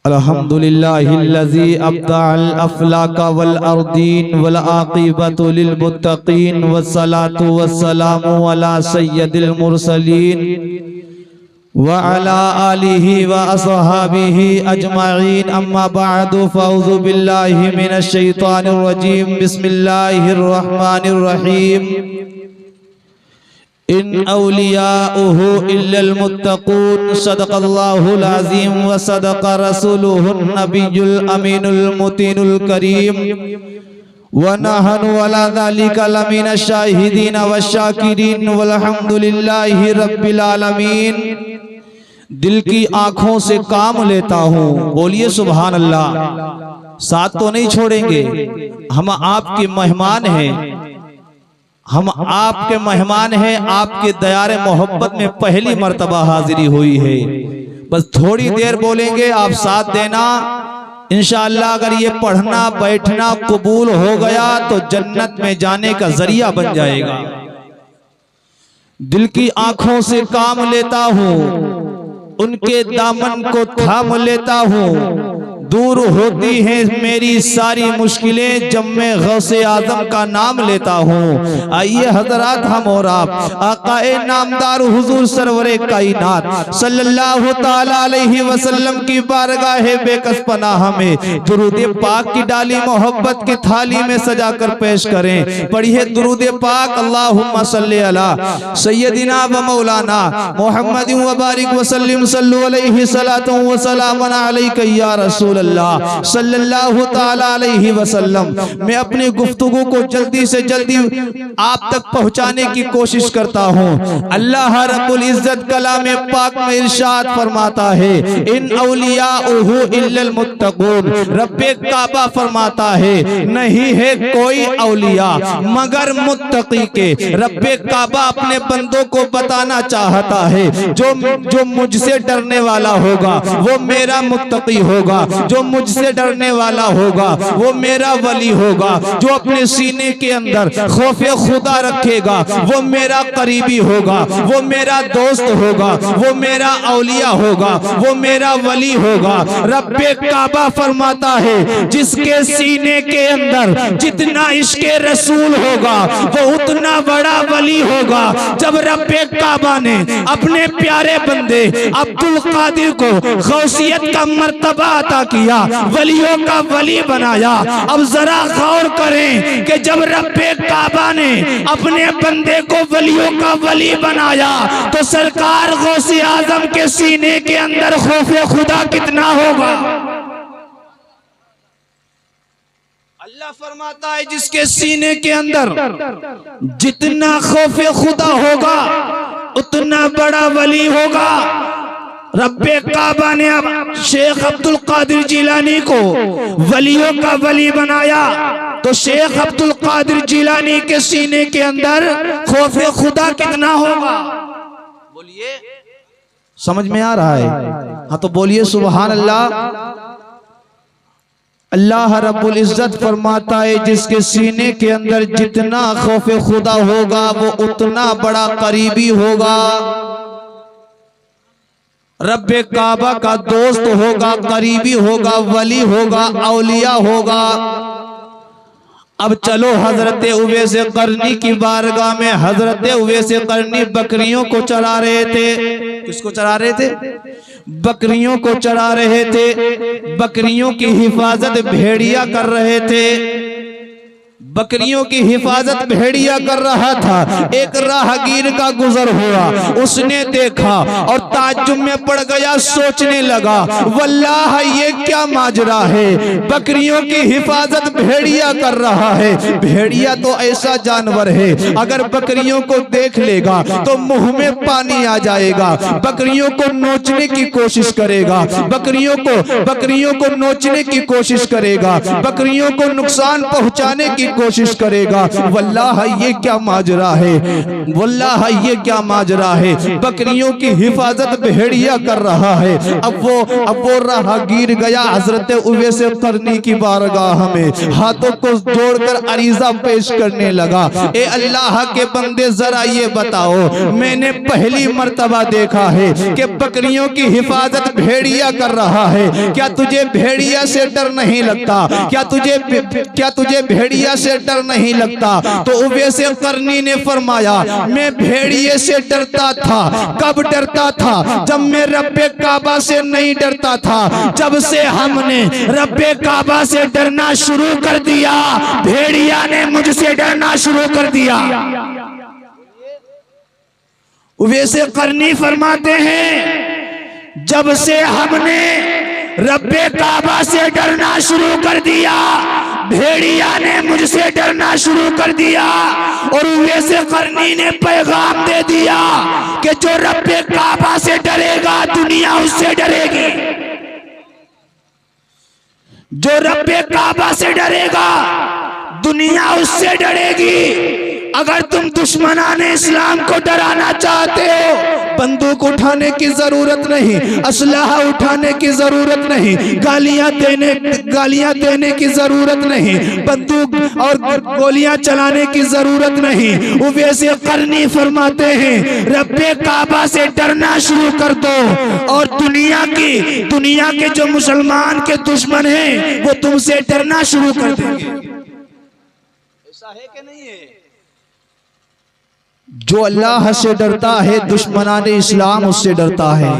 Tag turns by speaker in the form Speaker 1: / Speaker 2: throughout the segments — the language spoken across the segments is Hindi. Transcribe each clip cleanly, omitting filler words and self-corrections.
Speaker 1: अल्हम्दुलिल्लाहिल्लज़ी अब्दअल अफ़लाक वल अर्दीन वल आक़िबतु लिल मुत्तक़ीन वस्सलातु वस्सलामु अला सय्यदिल मुरसलीन व अला आलिहि व अस्हाबिहि अजमईन अम्मा बअदु फ़अऊज़ु बिल्लाहि मिनश शैतानिर रजीम बिस्मिल्लाहिर रहमानिर रहीम इन औलियाउहु इल्लल मुत्तक़ून सदक़ल्लाहुल अज़ीम व सदक़ रसूलुहुन नबियुल अमीनुल मुतीनुल करीम व नहनु अला ज़ालिका लमिनश शाहिदीन व शाकिरीन वल्हम्दुलिल्लाहि रब्बिल आलमीन। दिल की आंखों से काम लेता हूँ, बोलिए सुभान अल्लाह। साथ तो नहीं छोड़ेंगे, हम आपके मेहमान हैं, हम आपके मेहमान हैं, आपके दयारे मोहब्बत में पहली मर्तबा हाजिरी हुई है। बस थोड़ी देर बोलेंगे, आप साथ देना इंशाअल्लाह। अगर ये पढ़ना बैठना कबूल हो गया तो जन्नत में जाने का जरिया बन जाएगा। दिल की आंखों से काम लेता हूँ, उनके दामन को थाम लेता हूँ, दूर होती हैं मेरी सारी मुश्किलें जब मैं गौसे आजम का नाम लेता हूँ। आइए हजरात, हम और आप आकाए नामदार हुजूर सरवरे कायनात सल्लल्लाहु ताला अलैहि वसल्लम की बारगाह बेकस पनाह में दुरूद पाक की डाली मोहब्बत की थाली में सजा कर पेश करें। पढ़िए दुरूद पाक। अल्लाहुम्मा सल्ली अला सय्यदिना व मौलाना मुहम्मद व बारिक वसल्लिम सल्लु अलैहि सलातु व सलामन अलैका या रसूल अल्लाह सल्लल्लाहु ताला अलैहि वसल्लम। मैं अपनी गुफ्तगू को जल्दी से जल्दी आप तक पहुंचाने की कोशिश करता हूं। अल्लाह रब्बुल इज्जत कलाम पाक में इरशाद फरमाता है, इन औलियाउहु इल्लल मुत्तक़ून। रब्बे काबा फरमाता है, नहीं है कोई औलिया मगर मुत्तकी के। रब्बे काबा अपने बंदों को बताना चाहता है, जो मुझसे डरने वाला होगा वो मेरा मुत्तकी होगा, जो मुझसे डरने वाला होगा वो मेरा वली होगा, जो अपने सीने के अंदर खौफे खुदा रखेगा वो मेरा करीबी होगा, वो मेरा दोस्त होगा, वो मेरा औलिया होगा, वो मेरा वली होगा। रब्बे काबा फरमाता है, जिसके सीने के अंदर जितना इश्क़े रसूल होगा वो उतना बड़ा वली होगा। जब रब्बे काबा ने अपने प्यारे बंदे अब्दुल कादिर को गौसियत का मर्तबा अता किया, वलियों का वली बनाया। अब जरा गौर करें कि जब रब्बे काबा ने अपने बंदे को वलियों का वली बनाया तो सरकार गौसे आजम के सीने के अंदर खौफे खुदा कितना होगा। अल्लाह फरमाता है, जिसके सीने के अंदर जितना खौफे खुदा होगा उतना बड़ा वली होगा। रब्बे काबा ने अब शेख अब्दुल कादिर जिलानी को वलियों का वली बनाया तो शेख अब्दुल कादिर जिलानी के सीने के अंदर खौफे खुदा कितना होगा। बोलिए, समझ में आ रहा है? हाँ तो बोलिए सुभान अल्लाह। अल्लाह रब्बुल इज्जत फरमाता है, जिसके सीने के अंदर जितना खौफे खुदा होगा वो उतना बड़ा करीबी होगा। रब्बे काबा का दोस्त होगा, करीबी होगा, वली होगा, औलिया होगा। अब चलो हजरत उवैस करनी की बारगाह में। हजरत उवैस करनी बकरियों को चरा रहे थे। किसको चरा रहे थे? बकरियों को चरा रहे थे। बकरियों की हिफाजत भेड़िया कर रहे थे। बकरियों की हिफाजत भेड़िया कर रहा था। एक राहगीर का गुजर हुआ, उसने देखा और ताज्जुब में पड़ गया, सोचने लगा वल्लाह ये क्या माजरा है, बकरियों की हिफाजत भेड़िया कर रहा है। भेड़िया तो ऐसा जानवर है, अगर बकरियों को देख लेगा तो मुंह में पानी आ जाएगा, बकरियों को नोचने की कोशिश करेगा, बकरियों को नोचने की कोशिश करेगा, बकरियों को नुकसान पहुंचाने की कोशिश करेगा। वल्लाह ये क्या माजरा है, वल्लाह ये क्या माजरा है। बकरियों की हिफाजत भेड़िया कर रहा है। अब वो राहगीर गया हजरत उवैस करनी की बारगाह में, हाथों को जोड़कर अरीजा पेश करने लगा। ए अल्लाह के बंदे जरा ये बताओ, मैंने पहली मर्तबा देखा है कि बकरियों की हिफाजत भेड़िया कर रहा है। क्या तुझे भेड़िया से डर नहीं लगता? क्या तुझे भेड़िया से डर नहीं लगता? तो उवैस करनी ने फरमाया, मैं भेड़िए से डरता था। कब डरता था? जब मैं रब्बे काबा से नहीं डरता था। जब से हमने रब्बे काबा से डरना शुरू कर दिया, भेड़िया ने मुझसे डरना शुरू कर दिया। उवैस करनी फरमाते हैं, जब से हमने रब्बे काबा से डरना शुरू कर दिया, भेड़िया ने मुझसे डरना शुरू कर दिया। और उवैस करनी ने पैगाम दे दिया कि जो रब्बे काबा से डरेगा दुनिया उससे डरेगी। जो रब्बे काबा से डरेगा दुनिया उससे डरेगी। अगर तुम दुश्मनाने इस्लाम को डराना चाहते हो, बंदूक उठाने की जरूरत नहीं, असलाहा उठाने की जरूरत नहीं, गालियां देने की जरूरत नहीं, बंदूक और गोलियां चलाने की जरूरत नहीं। उवैस करनी फरमाते हैं, रब्बे काबा से डरना शुरू कर दो और दुनिया के जो मुसलमान के दुश्मन हैं वो तुमसे डरना शुरू कर देंगे। ऐसा है कि नहीं है? जो अल्लाह से डरता है दुश्मनाने इस्लाम उससे डरता है।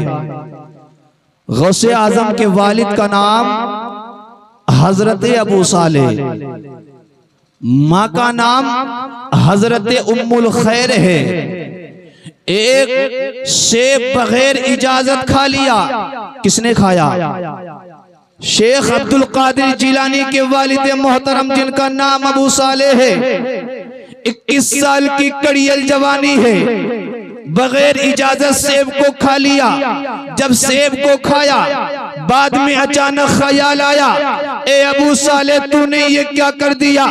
Speaker 1: गौसे आजम के वालिद का नाम हजरत अबू सालेह, माँ का नाम हजरत उम्मुल खैर है। एक सेब बगैर इजाजत खा लिया। किसने खाया? शेख अब्दुल कादिर जिलानी के वालिद मोहतरम जिनका नाम अबू सालेह है। 21 साल की कड़ियल जवानी है, बगैर इजाजत सेब को खा लिया। जब सेब को खाया बाद में अचानक ख्याल आया, ए अबू सालेह तूने ये क्या कर दिया?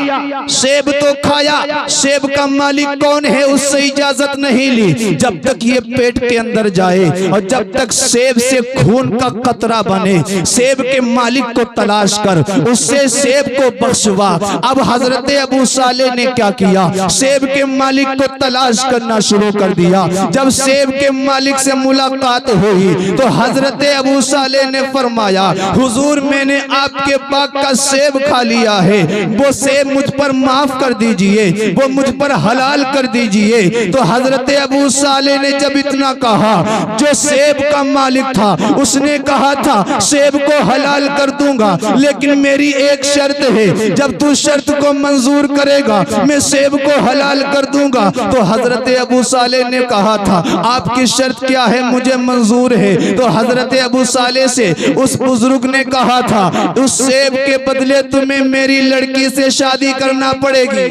Speaker 1: सेब तो खाया, सेब का मालिक कौन है उससे इजाजत नहीं ली। जब तक ये पेट के अंदर जाए और जब तक सेब से खून का कतरा बने, सेब के मालिक को तलाश कर, उससे सेब को बख्शवा। अब हजरत अबू सालेह ने क्या किया? सेब के मालिक को तलाश करना शुरू कर दिया। जब सेब के मालिक से मुलाकात हुई तो हजरत अबू सालेह ने फरमाया, हुजूर मैंने आपके बाग का सेब खा लिया है, वो सेब मुझ पर माफ कर दीजिए, वो मुझ पर हलाल कर दीजिए। तो हजरत अबू सालेह ने जब इतना कहा, जो सेब का मालिक था उसने कहा था सेब को हलाल कर दूंगा, लेकिन मेरी एक शर्त है, जब तू शर्त को मंजूर करेगा मैं सेब को हलाल कर दूंगा। तो हजरत अबू सालेह ने कहा था, आपकी शर्त क्या है? मुझे मंजूर है। तो हजरत अबू सालेह से उस बुजुर्ग ने कहा था, उस सेब के बदले तुम्हें मेरी लड़की से शादी करना पड़ेगी,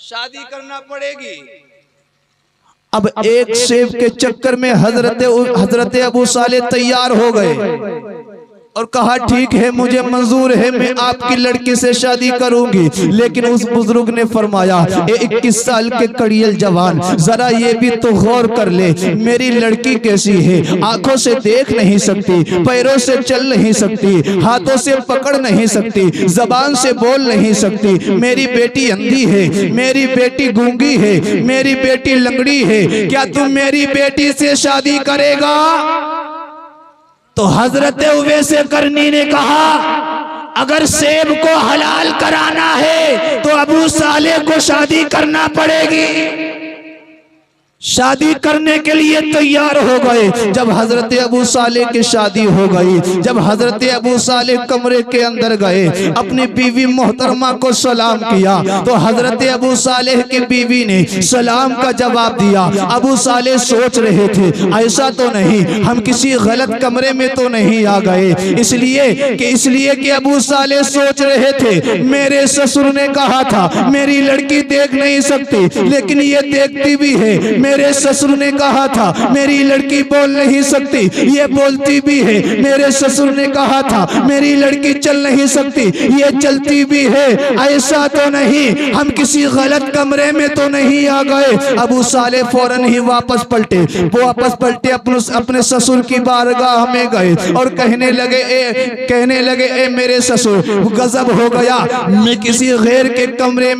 Speaker 1: शादी करना पड़ेगी। अब एक सेब के चक्कर में हजरत अबू सालेह तैयार हो गए और कहा ठीक है मुझे मंजूर है, मैं आपकी लड़की से शादी करूंगी। लेकिन उस बुजुर्ग ने फरमाया, 21 साल के कड़ियल जवान, जरा ये भी तो गौर कर ले, मेरी लड़की कैसी है? आंखों से देख नहीं सकती, पैरों से चल नहीं सकती, हाथों से पकड़ नहीं सकती, जबान से बोल नहीं सकती, मेरी बेटी अंधी है, मेरी बेटी गूंगी है, मेरी बेटी लंगड़ी है, क्या तुम मेरी बेटी से शादी करेगा? तो हजरत उवैस करनी ने कहा, अगर सेब को हलाल कराना है तो अबू सालेह को शादी करना पड़ेगी। शादी करने के लिए तैयार हो गए। जब हजरत अबू सालेह की शादी हो गई, जब हजरत अबू सालेह कमरे के अंदर गए, अपनी बीवी मोहतरमा को सलाम किया, तो हजरत अबू सालेह की बीवी ने सलाम का जवाब दिया। अबू सालेह सोच रहे थे, ऐसा तो नहीं हम किसी गलत कमरे में तो नहीं आ गए, इसलिए कि अबू सालेह सोच रहे थे, मेरे ससुर ने कहा था मेरी लड़की देख नहीं सकती, लेकिन ये देखती भी है, मेरे ससुर ने कहा था मेरी लड़की बोल नहीं सकती, ये बोलती भी है। मेरे ससुर ने कहा था मेरी लड़की चल नहीं सकती, ये चलती भी है। ऐसा तो नहीं हम किसी गलत कमरे में तो नहीं आ गए। अबू साले फौरन ही वापस पलटे, वो वापस पलटे अपने ससुर की बारगाह में गए और कहने लगे ए मेरे ससुर, गजब हो गया, मैं किसी गैर के कमरे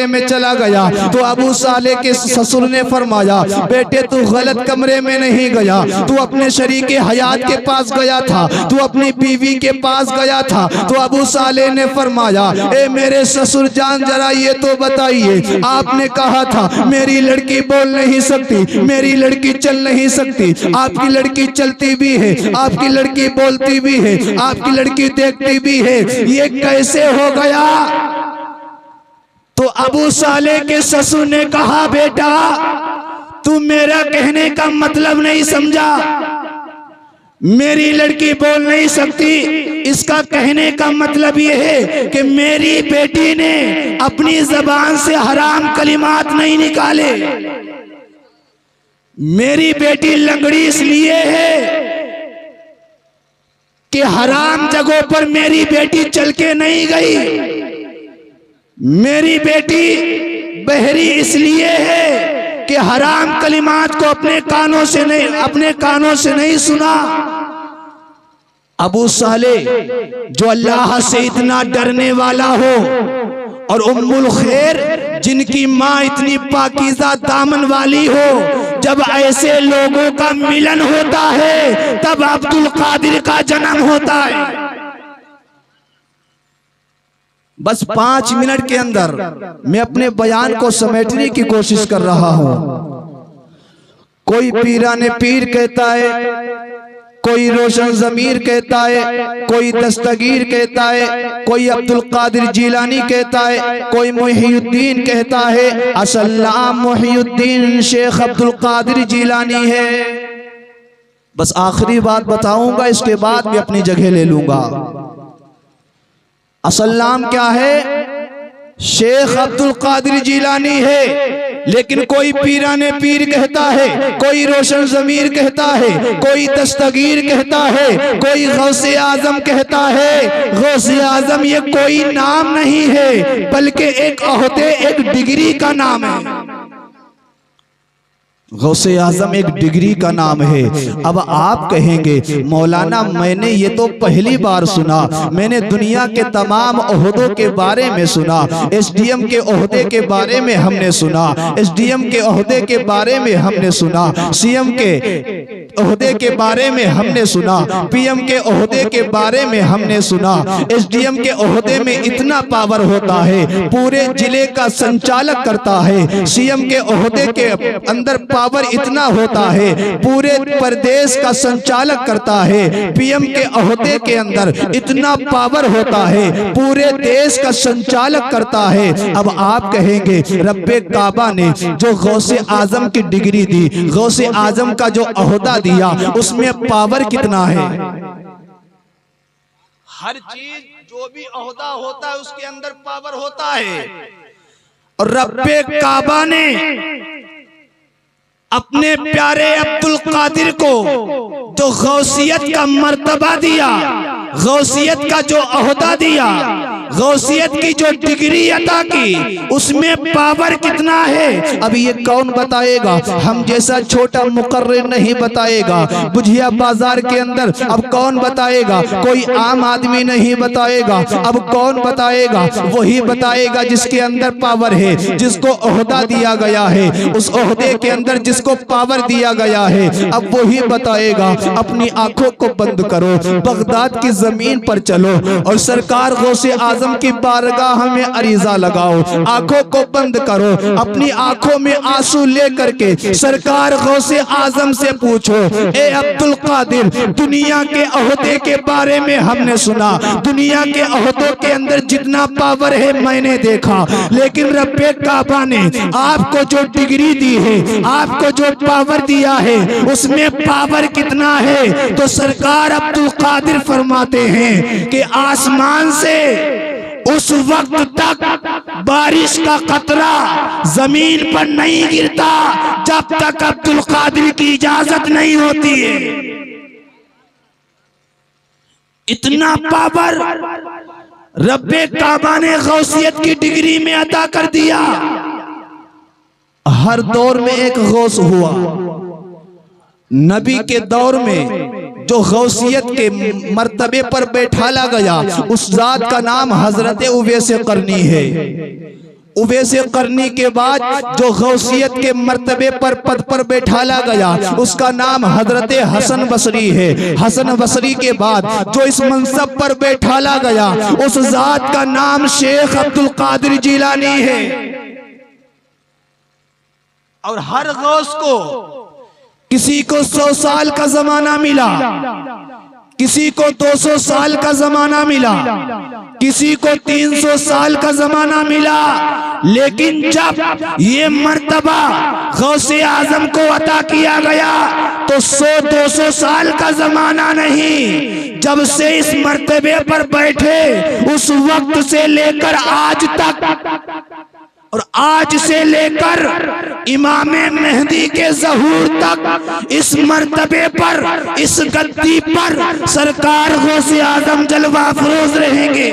Speaker 1: में चला गया। तो अबू साले के ससुर ने फरमाया बेटे तू गलत कमरे में नहीं गया, तू अपने शरीके हयात के पास गया था, तू अपनी बीवी के पास गया था। तो अबू साले ने फरमाया ए मेरे ससुर जान जरा ये तो बताइए, आपने कहा था मेरी लड़की बोल नहीं सकती, मेरी लड़की चल नहीं सकती, आपकी लड़की चलती भी है, आपकी लड़की बोलती भी है, आपकी लड़की देखती भी है, ये कैसे हो गया? तो अबू साले के ससुर ने कहा बेटा तू मेरा कहने का मतलब नहीं समझा, मेरी लड़की बोल नहीं सकती, इसका कहने का मतलब यह है कि मेरी बेटी ने अपनी जबान से हराम कलिमात नहीं निकाले। मेरी बेटी लंगड़ी इसलिए है कि हराम जगहों पर मेरी बेटी चल के नहीं गई। मेरी बेटी बहरी इसलिए है कि हराम कलिमात को अपने कानों से नहीं सुना। अबू साले जो अल्लाह से इतना डरने वाला हो और उम्मुल खैर जिनकी माँ इतनी पाकीज़ा दामन वाली हो, जब ऐसे लोगों का मिलन होता है तब अब्दुल कादिर का जन्म होता है। बस 5 मिनट के अंदर मैं अपने बयान को समेटने की कोशिश कर रहा हूं। कोई पीराने पीर कहता है, कोई रोशन ज़मीर कहता है, कोई दस्तगीर कहता है, कोई अब्दुल कादिर जीलानी कहता है, कोई मुहियुद्दीन कहता है। असल नाम मुहियुद्दीन शेख अब्दुल कादिर जीलानी है। बस आखिरी बात बताऊंगा, इसके बाद मैं अपनी जगह ले लूंगा। असल नाम क्या है? शेख अब्दुल कादिर जीलानी है। लेकिन कोई पीराने पीर कहता है, कोई रोशन ज़मीर कहता है, कोई दस्तगीर कहता है, कोई गौसे आजम कहता है। गौसे आजम ये कोई नाम नहीं है बल्कि एक ओहदे, एक डिग्री का नाम है। गौसे आजम एक डिग्री का नाम है। अब आप कहेंगे मौलाना मैंने ये तो पहली बार सुना, मैंने दुनिया के तमाम ओहदों के बारे में सुना, एसडीएम के ओहदे के बारे में हमने सुना, एसडीएम के ओहदे के बारे में हमने सुना, सीएम के ओहदे के बारे में हमने सुना, पीएम के ओहदे के बारे में हमने सुना। एसडीएम के ओहदे में इतना पावर होता है, पूरे जिले का संचालक करता है। सीएम के ओहदे के अंदर पावर इतना होता है, पूरे प्रदेश का संचालक करता है। पीएम के ओहदे के अंदर इतना पावर होता है, पूरे देश का संचालक करता है। अब आप कहेंगे रब्बे काबा ने जो गौसे आजम की डिग्री दी, गौसे आजम का जो ओहदा दिया, उसमें पावर कितना है? हर चीज जो भी ओहदा होता है उसके अंदर पावर होता है। और रब्बे काबा ने अपने प्यारे अब्दुल कादिर को जो गौसियत का मर्तबा दिया, गौसियत का जो ओहदा दिया, गौसियत की जो डिग्री अता की, उसमें पावर कितना है? अब ये कौन बताएगा? हम जैसा छोटा मुकर्रिर नहीं बताएगा। बुझिया बाजार के अंदर अब कौन बताएगा? कोई आम आदमी नहीं बताएगा। अब कौन बताएगा? वही बताएगा जिसके अंदर पावर है, जिसको ओहदा दिया गया है, उस ओहदे के अंदर जिसको पावर दिया गया है, अब वही बताएगा। अपनी आंखों को बंद करो, बगदाद की जमीन पर चलो और सरकार गौसे आजम की बारगाह में अरीजा लगाओ। आंखों को बंद करो, अपनी आंखों में आंसू लेकर के सरकार गौसे आजम से पूछो, ए अब्दुल कादिर, दुनिया के ओहदे के बारे में हमने सुना, दुनिया के ओहदों के अंदर जितना पावर है मैंने देखा, लेकिन रब्बे काबा ने आपको जो डिग्री दी है, आपको जो पावर दिया है, उसमें पावर कितना है? तो सरकार अब्दुल कादिर फरमाते हैं कि आसमान से उस वक्त तक
Speaker 2: बारिश का कतरा जमीन पर नहीं गिरता जब तक अब्दुल कादिर की इजाजत नहीं होती है। इतना पावर रब्बे काबा ने गौसियत की डिग्री में अता कर दिया।
Speaker 1: हर दौर में एक गौस हुआ। नबी के दौर में जो गौसियत के मर्तबे पर बैठाला गया उस जात का नाम हजरत उवैस करनी है। उवैस करनी के बाद जो गौसियत के मर्तबे पर पद पर बैठाला गया उसका नाम हजरत हसन बसरी है। हसन बसरी के बाद जो इस मनसब पर बैठाला गया उस जात का नाम शेख अब्दुल कादिर जिलानी है। और हर गौस को किसी को 100 साल का जमाना मिला, किसी को 200 साल का जमाना मिला, किसी को 300 साल का जमाना मिला, लेकिन जब ये मर्तबा गौसे आजम को अता किया गया तो 100-200 साल का जमाना नहीं, जब से इस मर्तबे पर बैठे उस वक्त से लेकर आज तक और आज से लेकर इमाम मेहदी के ज़हूर तक इस मर्तबे पर, इस गद्दी पर सरकार गौसे आजम जलवा फरोज रहेंगे।